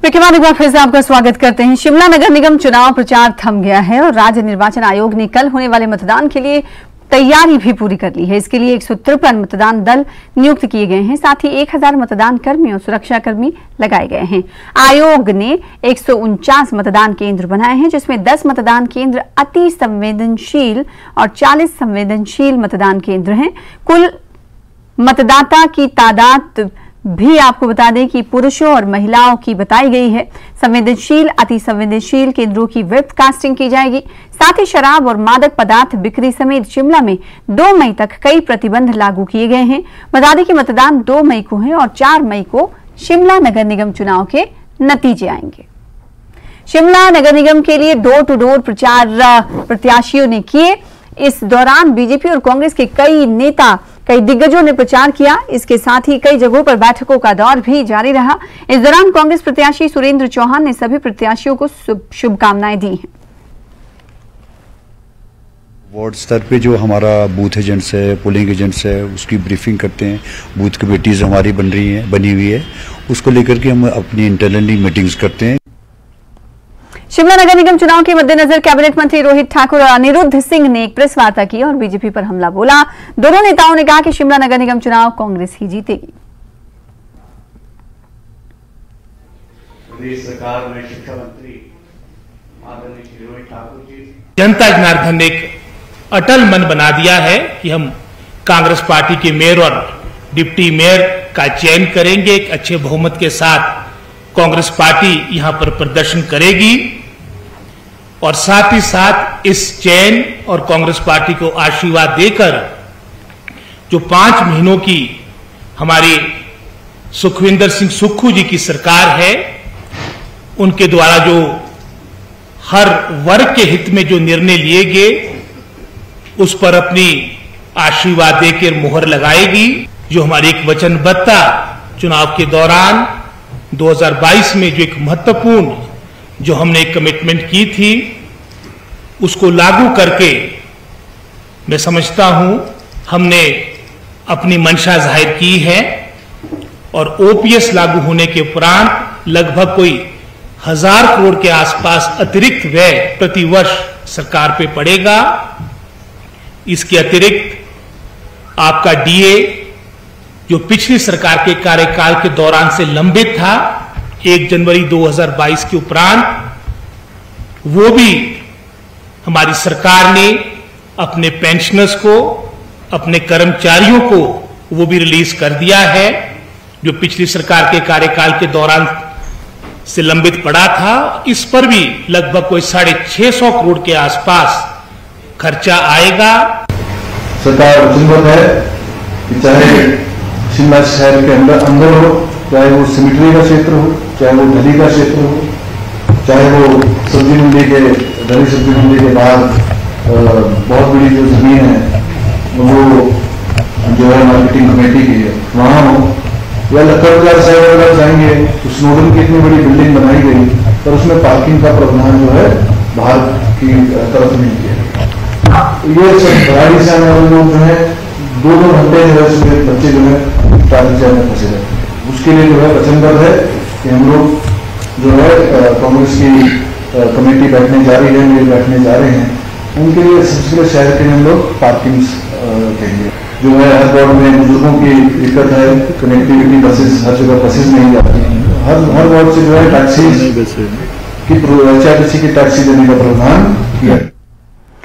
विक्रम एक बार फिर से आपका स्वागत करते हैं। शिमला नगर निगम चुनाव प्रचार थम गया है और राज्य निर्वाचन आयोग ने कल होने वाले मतदान के लिए तैयारी भी पूरी कर ली है। इसके लिए 153 मतदान दल नियुक्त किए गए हैं, साथ ही 1000 मतदान कर्मी और सुरक्षा कर्मी लगाए गए हैं। आयोग ने 149 मतदान केंद्र बनाए हैं, जिसमें 10 मतदान केंद्र अति संवेदनशील और 40 संवेदनशील मतदान केंद्र हैं। कुल मतदाता की तादाद भी आपको बता दें कि पुरुषों और महिलाओं की बताई गई है। संवेदनशील अति संवेदनशील केंद्रों की वेबकास्टिंग की जाएगी। साथ ही शराब और मादक पदार्थ बिक्री समेत शिमला में 2 मई तक कई प्रतिबंध लागू किए गए हैं। बता दें कि मतदान 2 मई को है और 4 मई को शिमला नगर निगम चुनाव के नतीजे आएंगे। शिमला नगर निगम के लिए डोर टू डोर प्रचार प्रत्याशियों ने किए। इस दौरान बीजेपी और कांग्रेस के कई नेता, कई दिग्गजों ने प्रचार किया। इसके साथ ही कई जगहों पर बैठकों का दौर भी जारी रहा। इस दौरान कांग्रेस प्रत्याशी सुरेंद्र चौहान ने सभी प्रत्याशियों को शुभकामनाएं दी हैं। वार्ड स्तर पे जो हमारा बूथ एजेंट्स है, पोलिंग एजेंट्स है, उसकी ब्रीफिंग करते हैं। बूथ कमेटीज हमारी बनी हुई है, उसको लेकर के हम अपनी इंटरनली मीटिंग्स करते हैं। शिमला नगर निगम चुनाव के मद्देनजर कैबिनेट मंत्री रोहित ठाकुर और अनिरुद्ध सिंह ने एक प्रेस वार्ता की और बीजेपी पर हमला बोला। दोनों नेताओं ने कहा कि शिमला नगर निगम चुनाव कांग्रेस ही जीतेगी। प्रदेश सरकार में शिक्षा मंत्री आदरणीय श्री रोहित ठाकुर जी, जनता जनार्दन ने एक अटल मन बना दिया है कि हम कांग्रेस पार्टी के मेयर और डिप्टी मेयर का चयन करेंगे। एक अच्छे बहुमत के साथ कांग्रेस पार्टी यहां पर प्रदर्शन करेगी और साथ ही साथ इस चयन और कांग्रेस पार्टी को आशीर्वाद देकर जो 5 महीनों की हमारी सुखविंदर सिंह सुक्खू जी की सरकार है, उनके द्वारा जो हर वर्ग के हित में जो निर्णय लिए गए, उस पर अपनी आशीर्वाद देकर मुहर लगाएगी। जो हमारी एक वचनबद्धता चुनाव के दौरान 2022 में जो एक महत्वपूर्ण जो हमने एक कमिटमेंट की थी, उसको लागू करके मैं समझता हूं हमने अपनी मंशा जाहिर की है। और ओपीएस लागू होने के उपरांत लगभग कोई 1000 करोड़ के आसपास अतिरिक्त व्यय प्रतिवर्ष सरकार पे पड़ेगा। इसके अतिरिक्त आपका डीए जो पिछली सरकार के कार्यकाल के दौरान से लंबित था, 1 जनवरी 2022 के उपरांत वो भी हमारी सरकार ने अपने पेंशनर्स को, अपने कर्मचारियों को वो भी रिलीज कर दिया है, जो पिछली सरकार के कार्यकाल के दौरान से लंबित पड़ा था। इस पर भी लगभग कोई 650 करोड़ के आसपास खर्चा आएगा। सरकार वचनबद्ध है कि चाहे शिमला शहर के अंदर हो, चाहे वो सिमिट्री का क्षेत्र हो, चाहे वो गली का क्षेत्र हो, चाहे वो सब्जी मंडी के गली सब्जी मंडी के बाहर बहुत बड़ी जो जमीन है वो जो है मार्केटिंग कमेटी की है, वहां हो, या लक्कड़ साइड जाएंगे तो स्नोडन की इतनी बड़ी बिल्डिंग बनाई गई, पर उसमें पार्किंग का प्रावधान जो है बाहर की तरफ नहीं किया। ये सब गाड़ी से आने वाले लोग जो है 2-2 घंटे जो है सुबह बच्चे जो है ट्रैफिक जैम में फंसे रहते हैं। उसके लिए जो है वचनबद्ध है कि हम लोग जो है कांग्रेस की कमेटी बैठने जा रही है, मेल बैठने जा रहे हैं, उनके लिए सबसे पहले शहर के लिए हम लोग पार्किंग देंगे। जो है हर वार्ड में बुजुर्गों की दिक्कत है, कनेक्टिविटी बसेस हर जगह बसेस नहीं जाती हैं, हर वार्ड से जो है टैक्सी की HRTC की टैक्सी देने का प्रावधान किया।